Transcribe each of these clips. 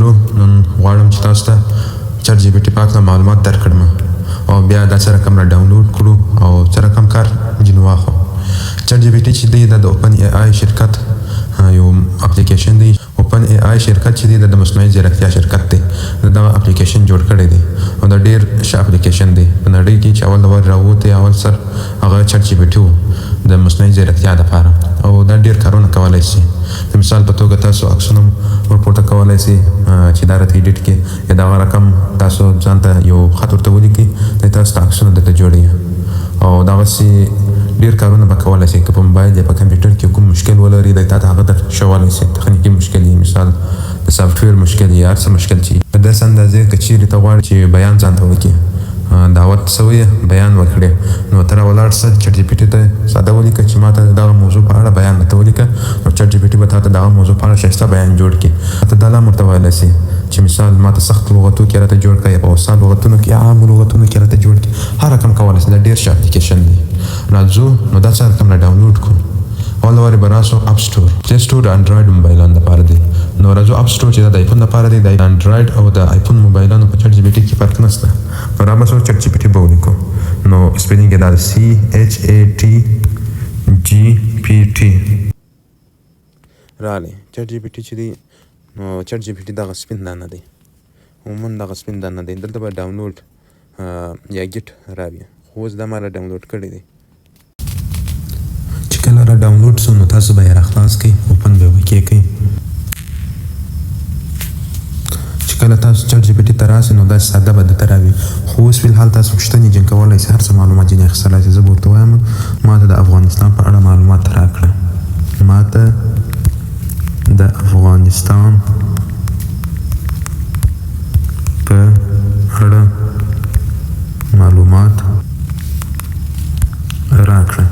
ملګرو، نن غواړم چې تاسو ته چټ جی پی ټي په هکله معلومات درکړم او بیا دا څه رقم را ډاونلوډ کړو او څه رقم کار ځینې واخلو. چټ جی پی ټي چې دی دا د اوپن ای آی شرکت یو اپلیکیشن دی. اوپن ای آی شرکت چې دی د مصنوعي ځیرکتیا شرکت دی. دغه اپلیکیشن جوړ کړی دی او دا ډېر ښه اپلیکیشن دی. په نړۍ کې چې اول ور راووتی اول سر هغه چټ جی پی ټي و د مصنوعي ځیرکتیا لپاره او دا ډېر کارونه کولی شي. د مثال په توګه تاسو عکسونه ورپورته کولی شئ چې دا راته ایډیټ کړي یا دغه رقم تاسو ځان ته یو خط ورته ولیکئ دی تاسو ته عکسونه درته جوړوي او دغسې ډېر کارونه به کولی شئ. که په موبایل یا په کمپیوټر کې کوم مشکل ولري دی تا ته هغه در ښوولی شي. تخنیکي مشکل یې مثال د سافټویر مشکل یې هر څه مشکل چې په داسې اندازې که چیرې ته غواړې چې بیان ځان ته وکړي دعوت شوی بیان وکړې نو ته راولاړ شه چټ جی پی ټي ته ساده ولیکه چې ما ته دغه موضوع په اړه بیان راته ولیکه نو چټ جی پی ټي به تا ته دغه موضوع په اړه ښایسته بیان جوړ کړي. ته دا هم ورته ویلی شي چې مثال ما ته سخت لغتو کې راته جوړ کړه یا په اوستا لغتونو کې عامو لغتونو کې راته جوړ کړي. هر رقم کولی شي. دا ډېر ښه اپلیکیشن دی. راځو نو دا څه رقم را ډاونلوډ کړو. اول وارې به راسو اپ سټور. پلی سټور د انډرایډ موبایلانو لپاره دی. نو راځو اپ سټور چې دا د آیفون لپاره دی. د انډرایډ او د آیفون موبایلانو په چټ جی پی ټي کې فرق نشته. نو را به سو چټ جی پی ټي به ولیکو. نو سپیلینګ یې دا CHATGPT راغلی. چټ جی پی ټي چې دی نو چټ جی پی ټي دغه سپین دانه دی. عموما دغه سپین دانه دی. دلته به ډاونلوډ یا ګیټ راوي خو اوس دا ما را ډاونلوډ کړی دی. چې کله را ډاونلوډ سو نو تاسو به یې راخلاص کړئ. اوپن به یې وکړئ. چې کله تاسو چټ جی پی ټي ته راسئ نو داسې ساده به درته راوي خو اوس فلحال تاسو پوښتنې جن کولی شئ. هر څه معلومات ځینې اخیستلی شئ. زه به ورته وایم ما ته د افغانستان په اړه معلومات راکړه. ما ته د افغانستان په اړه معلومات راکړه.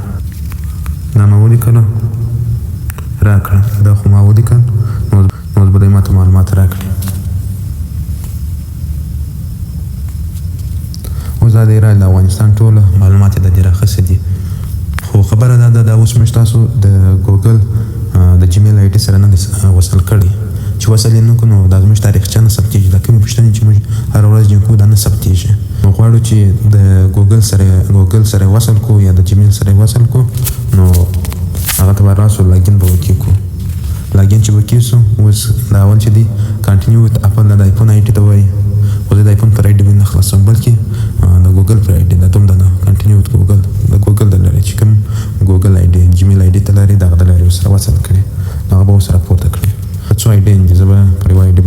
دا ما ولیکله راکړه. دا خو ما ولیکل نو اوس به دی ما ته معلومات راکړي. اوس دا دی راغلی د افغانستان ټوله معلومات یې د دې راخیستې دي. خو خبره دا ده دا اوس موږ تاسو د ګوګل د جیمیل آی ډي سره نه دی وصل کړی. چې وصل یې نه کړو نو دا زموږ تاریخچه نه ثبتېږي. دا کومې پوښتنې چې موږ هره ورځ جیم کوو دا نه ثبتېږي. نو غواړو چې د ګوګل سره یې وصل کړو یا د جیمیل سره یې وصل کړو نو هغه ته به راسو لاګین به وکې کړو. لاګین چې به کېږو اوس دا اول چې دی کنټینیو وت اپل د آیفون آی ډي ته وایي. خو زه د آیفون پر آی ډي نه خلاصوم بلکې د ګوګل پر آی ډي. دا دوم د نه کنټینیو وت ګوګل د ګوګل د لري چې کوم ګوګل آی ډي جیمیل آی ډي ته لري دغه د لري ورسره وصل کړي نو هغه به ورسره پورته کړي. څو آی ډي دي زه به پر یوه آی ډي